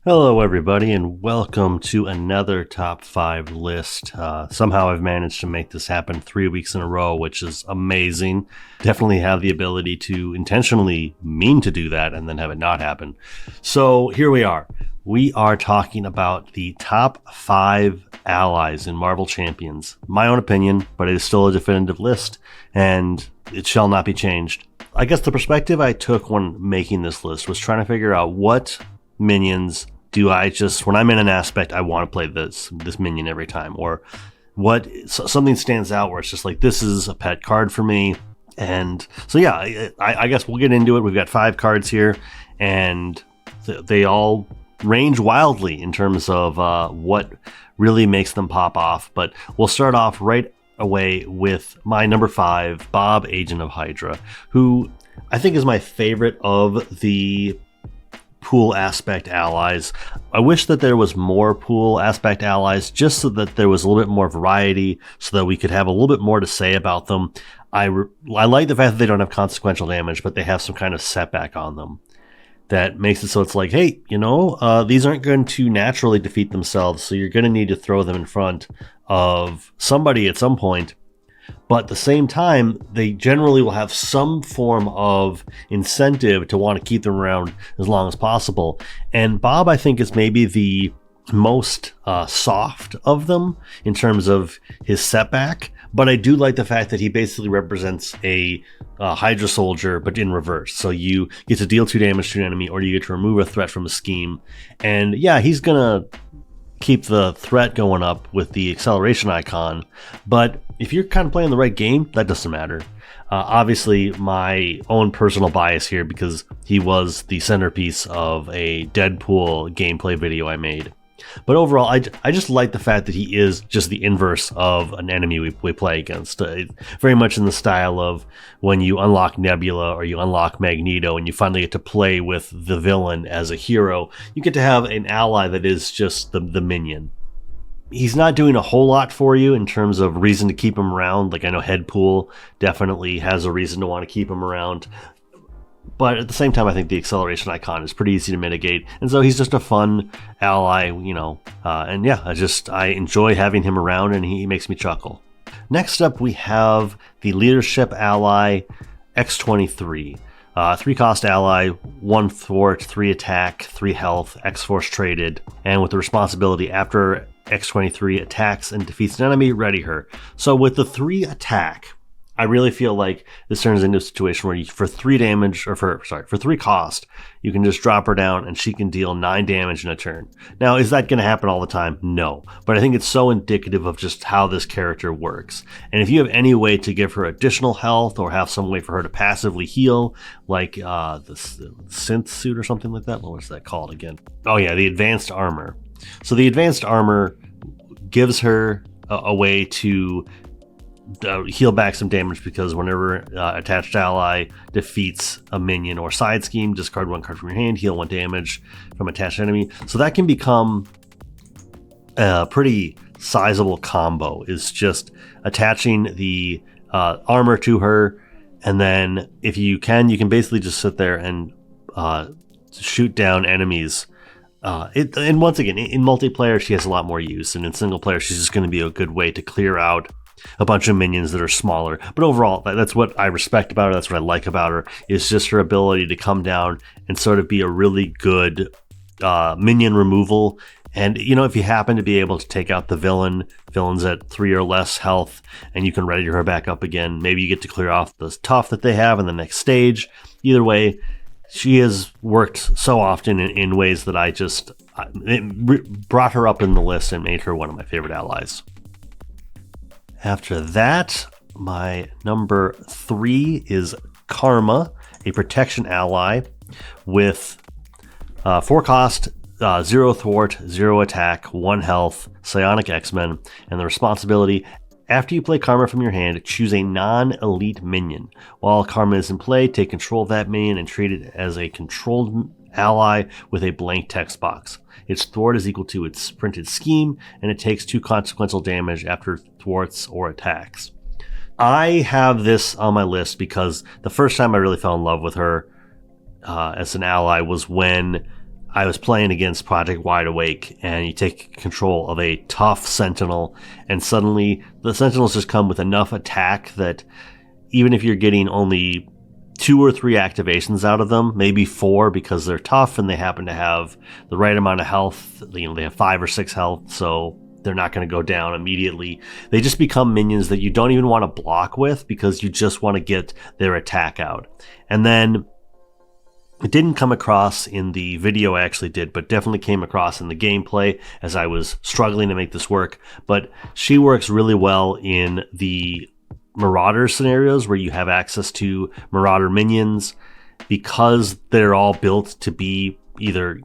Hello, everybody, and welcome to another top 5 list. Somehow I've managed to make this happen 3 weeks in a row, which is amazing. Definitely have the ability to intentionally mean to do that and then have it not happen. So here we are. We are talking about the top 5 allies in Marvel Champions. My own opinion, but it is still a definitive list, and it shall not be changed. I guess the perspective I took when making this list was trying to figure out what minions do I just, when I'm in an aspect, I want to play this minion every time, or what something stands out where it's just like, this is a pet card for me. And so yeah, I guess we'll get into it. We've got 5 cards here, and they all range wildly in terms of what really makes them pop off. But we'll start off right away with my number 5, Bob, Agent of Hydra, who I think is my favorite of the pool aspect allies. I wish that there was more pool aspect allies, just so that there was a little bit more variety, so that we could have a little bit more to say about them. I like the fact that they don't have consequential damage, but they have some kind of setback on them that makes it so it's like, hey, these aren't going to naturally defeat themselves, so you're going to need to throw them in front of somebody at some point. But at the same time, they generally will have some form of incentive to want to keep them around as long as possible. And Bob, I think, is maybe the most soft of them in terms of his setback. But I do like the fact that he basically represents a Hydra soldier, but in reverse. So you get to deal 2 damage to an enemy, or you get to remove a threat from a scheme. And yeah, he's going to keep the threat going up with the acceleration icon, but if you're kind of playing the right game, that doesn't matter. Obviously, my own personal bias here, because he was the centerpiece of a Deadpool gameplay video I made. But overall, I just like the fact that he is just the inverse of an enemy we play against. Very much in the style of when you unlock Nebula or you unlock Magneto and you finally get to play with the villain as a hero, you get to have an ally that is just the minion. He's not doing a whole lot for you in terms of reason to keep him around. Like, I know Headpool definitely has a reason to want to keep him around. But at the same time, I think the acceleration icon is pretty easy to mitigate. And so he's just a fun ally, and yeah, I enjoy having him around, and he makes me chuckle. Next up, we have the leadership ally, X-23. 3-cost ally, 1 thwart, 3 attack, 3 health, X-Force traded, and with the responsibility after X-23 attacks and defeats an enemy, ready her. So with the 3 attack, I really feel like this turns into a situation where for 3 cost, you can just drop her down and she can deal 9 damage in a turn. Now, is that going to happen all the time? No. But I think it's so indicative of just how this character works. And if you have any way to give her additional health or have some way for her to passively heal, like the synth suit or something like that, what was that called again? Oh yeah, the advanced armor. So the advanced armor gives her a way to heal back some damage, because whenever attached ally defeats a minion or side scheme, discard 1 card from your hand, heal 1 damage from attached enemy. So that can become a pretty sizable combo, is just attaching the armor to her, and then if you can basically just sit there and shoot down enemies. And once again, in multiplayer, she has a lot more use, and in single player, she's just going to be a good way to clear out a bunch of minions that are smaller. But overall, that's what I respect about her. That's what I like about her, is just her ability to come down and sort of be a really good minion removal. And, if you happen to be able to take out the villains at 3 or less health, and you can ready her back up again, maybe you get to clear off the tough that they have in the next stage. Either way, she has worked so often in ways that it brought her up in the list and made her one of my favorite allies. After that, my number 3 is Karma, a protection ally with 4 cost, 0 thwart, 0 attack, 1 health, psionic X-Men, and the responsibility: after you play Karma from your hand, choose a non-elite minion. While Karma is in play, take control of that minion and treat it as a controlled ally with a blank text box. Its thwart is equal to its printed scheme, and it takes 2 consequential damage after thwarts or attacks. I have this on my list because the first time I really fell in love with her as an ally was when I was playing against Project Wide Awake, and you take control of a tough Sentinel, and suddenly the Sentinels just come with enough attack that even if you're getting only 2 or 3 activations out of them, maybe 4 because they're tough and they happen to have the right amount of health, they have 5 or 6 health, so they're not going to go down immediately. They just become minions that you don't even want to block with because you just want to get their attack out. And then it didn't come across in the video I actually did, but definitely came across in the gameplay as I was struggling to make this work. But she works really well in the Marauder scenarios where you have access to Marauder minions because they're all built to be either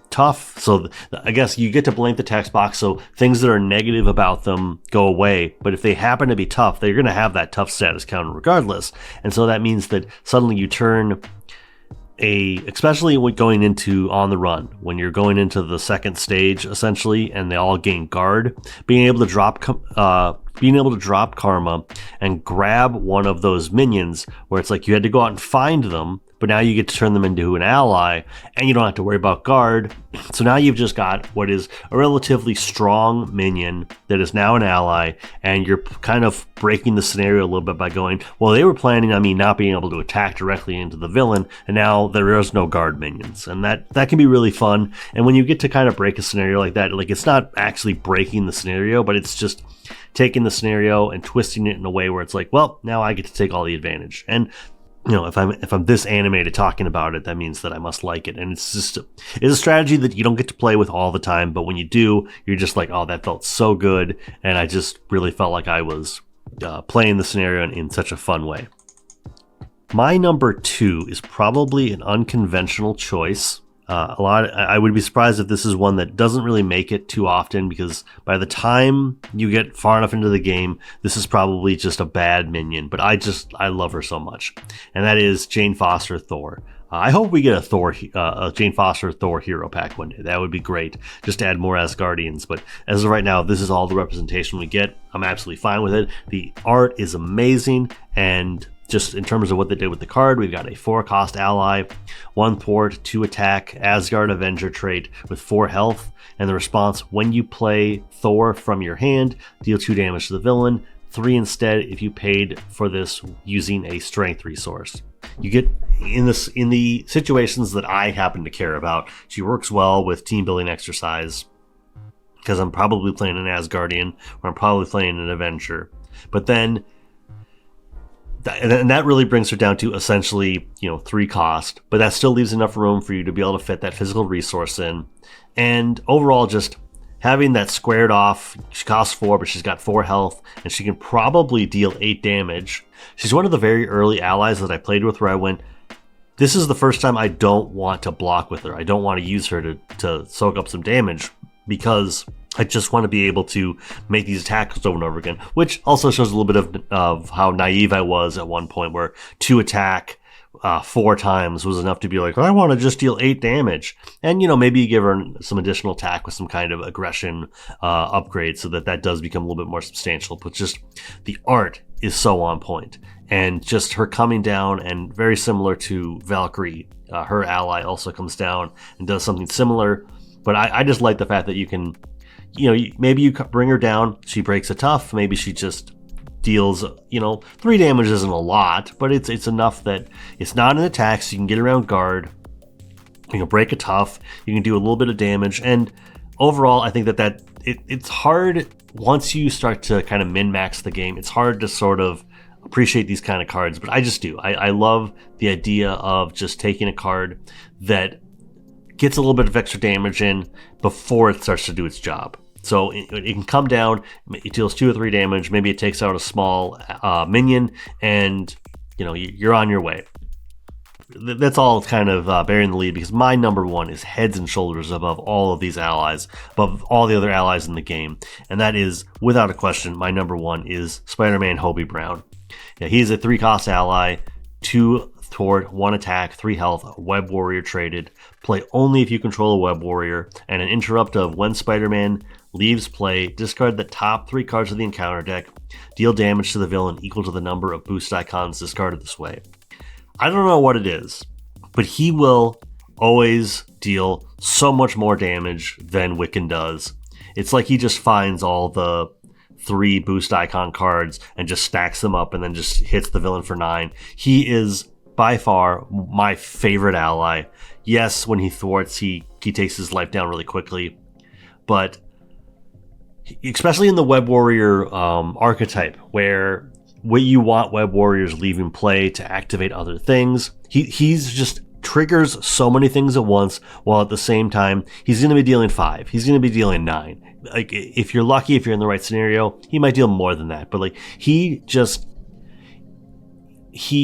tough, so I guess you get to blank the text box so things that are negative about them go away, but if they happen to be tough, they're going to have that tough status counter regardless. And so that means that suddenly you turn especially when going into On the Run, when you're going into the second stage essentially and they all gain guard, being able to drop karma and grab one of those minions where it's like you had to go out and find them, but now you get to turn them into an ally and you don't have to worry about guard. So now you've just got what is a relatively strong minion that is now an ally, and you're kind of breaking the scenario a little bit by going, well, they were planning on me not being able to attack directly into the villain, and now there is no guard minions. And that can be really fun. And when you get to kind of break a scenario like that, like it's not actually breaking the scenario, but it's just taking the scenario and twisting it in a way where it's like, well, now I get to take all the advantage. And if I'm this animated talking about it, that means that I must like it. And it's a strategy that you don't get to play with all the time, but when you do, you're just like, oh, that felt so good. And I just really felt like I was playing the scenario in such a fun way. My number 2 is probably an unconventional choice. I would be surprised if this is one that doesn't really make it too often, because by the time you get far enough into the game, this is probably just a bad minion, but I love her so much. And that is Jane Foster Thor. I hope we get a Jane Foster Thor hero pack one day. That would be great, just to add more Asgardians. But as of right now, this is all the representation we get. I'm absolutely fine with it. The art is amazing, and just in terms of what they did with the card, we've got a 4-cost ally, 1 thwart, 2 attack, Asgard Avenger trait with 4 health, and the response, when you play Thor from your hand, deal 2 damage to the villain, 3 instead if you paid for this using a strength resource. You get in the situations that I happen to care about, she works well with team building exercise, because I'm probably playing an Asgardian, or I'm probably playing an Avenger. But then and that really brings her down to essentially, 3 cost, but that still leaves enough room for you to be able to fit that physical resource in. And overall, just having that squared off, she costs 4, but she's got 4 health, and she can probably deal 8 damage. She's one of the very early allies that I played with where I went, this is the first time I don't want to block with her. I don't want to use her to soak up some damage, because I just want to be able to make these attacks over and over again, which also shows a little bit of how naive I was at one point, where 2 attack 4 times was enough to be like, I want to just deal 8 damage. And, maybe you give her some additional attack with some kind of aggression upgrade so that does become a little bit more substantial. But just the art is so on point. And just her coming down, and very similar to Valkyrie, her ally also comes down and does something similar. But I just like the fact that you can, maybe you bring her down, she breaks a tough, maybe she just deals, 3 damage isn't a lot, but it's enough that it's not an attack, so you can get around guard, you can break a tough, you can do a little bit of damage, and overall, I think that it's hard, once you start to kind of min-max the game, it's hard to sort of appreciate these kind of cards, but I just do. I love the idea of just taking a card that gets a little bit of extra damage in before it starts to do its job. So it can come down, it deals 2 or 3 damage, maybe it takes out a small minion, and you're on your way. That's all kind of bearing the lead, because my number 1 is heads and shoulders above all of these allies, above all the other allies in the game, and that is, without a question, my number 1 is Spider-Man Hobie Brown. Yeah, he's a 3-cost ally, 2 thwart, 1 attack, 3 health, web warrior traded, play only if you control a web warrior, and an interrupt of when Spider-Man leaves play, discard the top 3 cards of the encounter deck, deal damage to the villain equal to the number of boost icons discarded this way. I don't know what it is, but he will always deal so much more damage than Wiccan does. It's like he just finds all the 3 boost icon cards and just stacks them up and then just hits the villain for 9. He is by far my favorite ally. Yes, when he thwarts, he takes his life down really quickly, but especially in the Web Warrior archetype, where you want Web Warriors leaving play to activate other things, he's just triggers so many things at once, while at the same time he's going to be dealing 5, he's going to be dealing 9. Like, if you're lucky, if you're in the right scenario, he might deal more than that. But like, he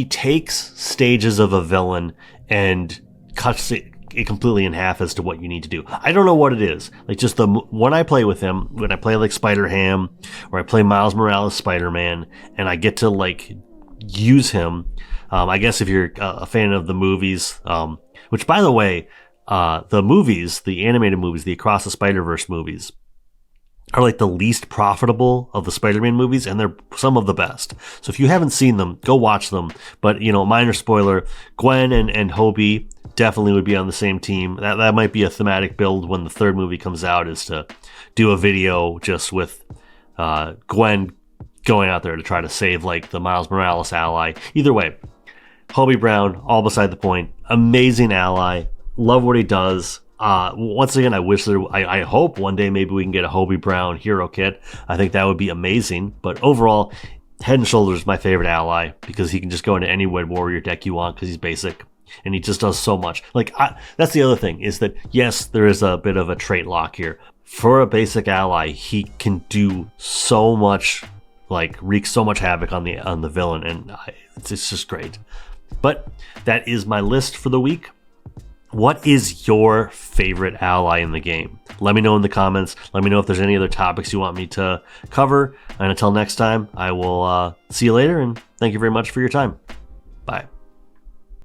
takes stages of a villain and cuts it completely in half as to what you need to do. I don't know what it is. Like, just when I play with him, when I play like Spider-Ham or I play Miles Morales Spider-Man, and I get to like use him. I guess if you're a fan of the movies, which by the way, the animated movies, the Across the Spider-Verse movies, are like the least profitable of the Spider-Man movies, and they're some of the best. So if you haven't seen them, go watch them. But, minor spoiler, Gwen and Hobie definitely would be on the same team. That might be a thematic build when the 3rd movie comes out, is to do a video just with Gwen going out there to try to save like the Miles Morales ally. Either way, Hobie Brown, all beside the point. Amazing ally. Love what he does. Once again, I hope one day maybe we can get a Hobie Brown hero kit. I think that would be amazing. But overall, head and shoulders my favorite ally, because he can just go into any Web Warrior deck you want because he's basic. And he just does so much. That's the other thing, is that yes, there is a bit of a trait lock here. For a basic ally, he can do so much, like wreak so much havoc on the villain, and it's just great. But that is my list for the week. What is your favorite ally in the game? Let me know in the comments. Let me know if there's any other topics you want me to cover. And until next time, I will see you later, and thank you very much for your time. Bye.